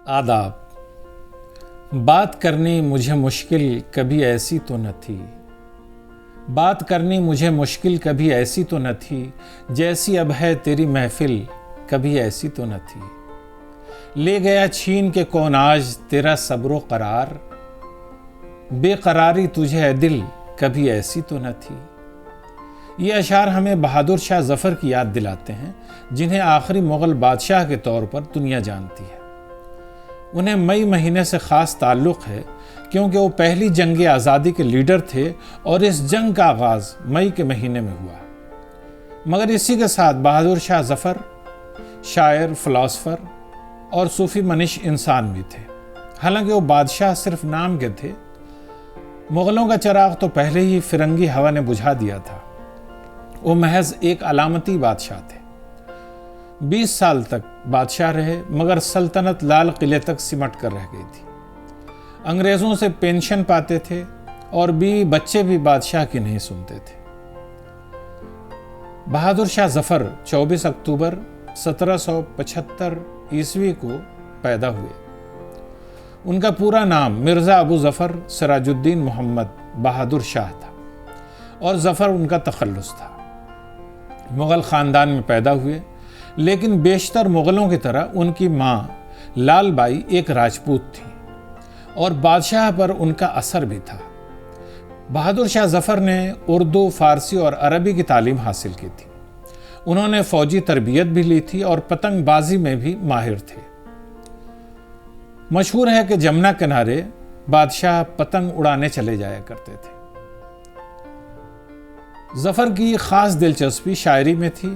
آداب۔ بات کرنی مجھے مشکل کبھی ایسی تو نہ تھی، بات کرنی مجھے مشکل کبھی ایسی تو نہ تھی، جیسی اب ہے تیری محفل کبھی ایسی تو نہ تھی۔ لے گیا چھین کے کون آج تیرا صبر و قرار، بے قراری تجھے اے دل کبھی ایسی تو نہ تھی۔ یہ اشعار ہمیں بہادر شاہ ظفر کی یاد دلاتے ہیں، جنہیں آخری مغل بادشاہ کے طور پر دنیا جانتی ہے۔ انہیں مئی مہینے سے خاص تعلق ہے کیونکہ وہ پہلی جنگ آزادی کے لیڈر تھے اور اس جنگ کا آغاز مئی کے مہینے میں ہوا۔ مگر اسی کے ساتھ بہادر شاہ ظفر شاعر، فلاسفر اور صوفی منش انسان بھی تھے۔ حالانکہ وہ بادشاہ صرف نام کے تھے، مغلوں کا چراغ تو پہلے ہی فرنگی ہوا نے بجھا دیا تھا۔ وہ محض ایک علامتی بادشاہ تھے۔ 20 سال تک بادشاہ رہے، مگر سلطنت لال قلعے تک سمٹ کر رہ گئی تھی۔ انگریزوں سے پینشن پاتے تھے اور بچے بھی بادشاہ کی نہیں سنتے تھے۔ بہادر شاہ ظفر 24 اکتوبر 1775 عیسوی کو پیدا ہوئے۔ ان کا پورا نام مرزا ابو ظفر سراج الدین محمد بہادر شاہ تھا اور ظفر ان کا تخلص تھا۔ مغل خاندان میں پیدا ہوئے، لیکن بیشتر مغلوں کی طرح ان کی ماں لال بائی ایک راجپوت تھی اور بادشاہ پر ان کا اثر بھی تھا۔ بہادر شاہ ظفر نے اردو، فارسی اور عربی کی تعلیم حاصل کی تھی۔ انہوں نے فوجی تربیت بھی لی تھی اور پتنگ بازی میں بھی ماہر تھے۔ مشہور ہے کہ جمنا کنارے بادشاہ پتنگ اڑانے چلے جایا کرتے تھے۔ ظفر کی خاص دلچسپی شاعری میں تھی۔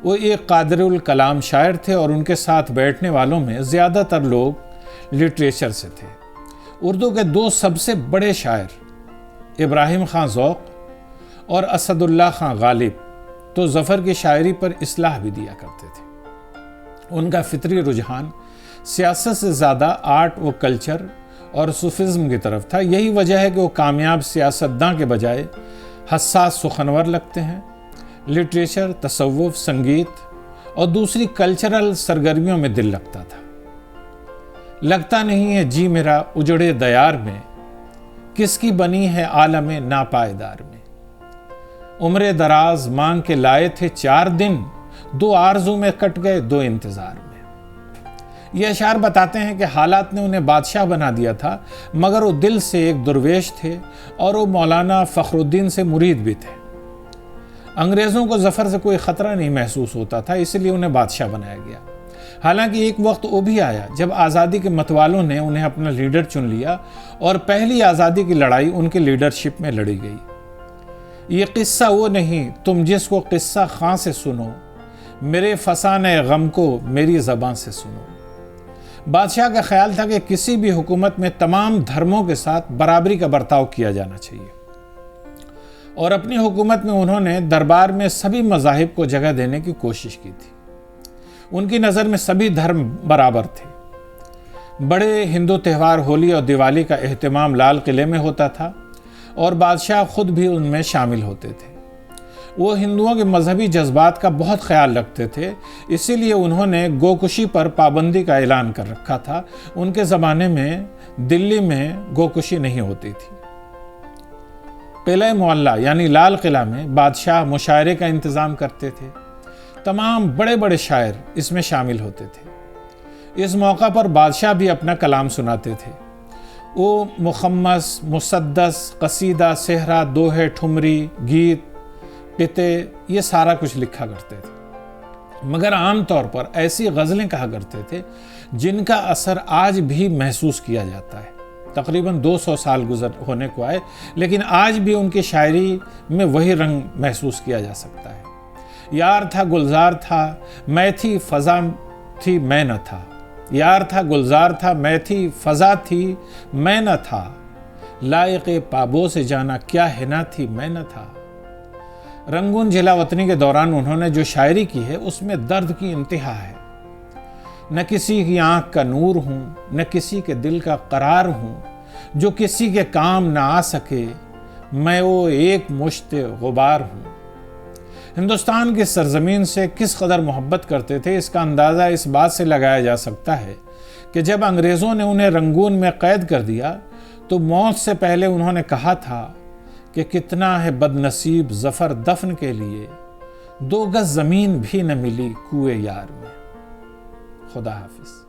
وہ ایک قادر الکلام شاعر تھے اور ان کے ساتھ بیٹھنے والوں میں زیادہ تر لوگ لٹریچر سے تھے۔ اردو کے 2 سب سے بڑے شاعر ابراہیم خان ذوق اور اسد اللہ خان غالب تو ظفر کی شاعری پر اصلاح بھی دیا کرتے تھے۔ ان کا فطری رجحان سیاست سے زیادہ آرٹ و کلچر اور صوفیزم کی طرف تھا۔ یہی وجہ ہے کہ وہ کامیاب سیاستداں کے بجائے حساس سخنور لگتے ہیں۔ لٹریچر، تصوف، سنگیت اور دوسری کلچرل سرگرمیوں میں دل لگتا تھا۔ لگتا نہیں ہے جی میرا اجڑے دیار میں، کس کی بنی ہے عالم ناپائیدار میں۔ عمر دراز مانگ کے لائے تھے 4 دن، 2 آرزو میں کٹ گئے 2 انتظار میں۔ یہ اشعار بتاتے ہیں کہ حالات نے انہیں بادشاہ بنا دیا تھا، مگر وہ دل سے ایک درویش تھے اور وہ مولانا فخر الدین سے مرید بھی تھے۔ انگریزوں کو ظفر سے کوئی خطرہ نہیں محسوس ہوتا تھا، اس لیے انہیں بادشاہ بنایا گیا۔ حالانکہ ایک وقت وہ بھی آیا جب آزادی کے متوالوں نے انہیں اپنا لیڈر چن لیا اور پہلی آزادی کی لڑائی ان کے لیڈرشپ میں لڑی گئی۔ یہ قصہ وہ نہیں تم جس کو قصہ خاں سے سنو، میرے فسانہ غم کو میری زبان سے سنو۔ بادشاہ کا خیال تھا کہ کسی بھی حکومت میں تمام دھرموں کے ساتھ برابری کا برتاؤ کیا جانا چاہیے، اور اپنی حکومت میں انہوں نے دربار میں سبھی مذاہب کو جگہ دینے کی کوشش کی تھی۔ ان کی نظر میں سبھی دھرم برابر تھے۔ بڑے ہندو تہوار ہولی اور دیوالی کا اہتمام لال قلعے میں ہوتا تھا اور بادشاہ خود بھی ان میں شامل ہوتے تھے۔ وہ ہندوؤں کے مذہبی جذبات کا بہت خیال رکھتے تھے، اسی لیے انہوں نے گوکشی پر پابندی کا اعلان کر رکھا تھا۔ ان کے زمانے میں دلی میں گوکشی نہیں ہوتی تھی۔ قلعہ معلیٰ یعنی لال قلعہ میں بادشاہ مشاعرے کا انتظام کرتے تھے۔ تمام بڑے بڑے شاعر اس میں شامل ہوتے تھے۔ اس موقع پر بادشاہ بھی اپنا کلام سناتے تھے۔ وہ مخمس، مسدس، قصیدہ، صحرا، دوہے، ٹھمری، گیت، قطعے، یہ سارا کچھ لکھا کرتے تھے۔ مگر عام طور پر ایسی غزلیں کہا کرتے تھے جن کا اثر آج بھی محسوس کیا جاتا ہے۔ تقریباً 200 سال گزر ہونے کو آئے، لیکن آج بھی ان کی شاعری میں وہی رنگ محسوس کیا جا سکتا ہے۔ یار تھا گلزار تھا میں تھی فضا تھی میں نہ تھا، یار تھا گلزار تھا میں تھی فضا تھی میں نہ تھا، لائق پابو سے جانا کیا حنا تھی میں نہ تھا۔ رنگون جلاوطنی کے دوران انہوں نے جو شاعری کی ہے اس میں درد کی انتہا ہے۔ نہ کسی کی آنکھ کا نور ہوں، نہ کسی کے دل کا قرار ہوں، جو کسی کے کام نہ آ سکے میں وہ ایک مشت غبار ہوں۔ ہندوستان کی سرزمین سے کس قدر محبت کرتے تھے، اس کا اندازہ اس بات سے لگایا جا سکتا ہے کہ جب انگریزوں نے انہیں رنگون میں قید کر دیا تو موت سے پہلے انہوں نے کہا تھا کہ کتنا ہے بد نصیب ظفر دفن کے لیے، 2 گز زمین بھی نہ ملی کوئے یار میں۔ خدا حافظ۔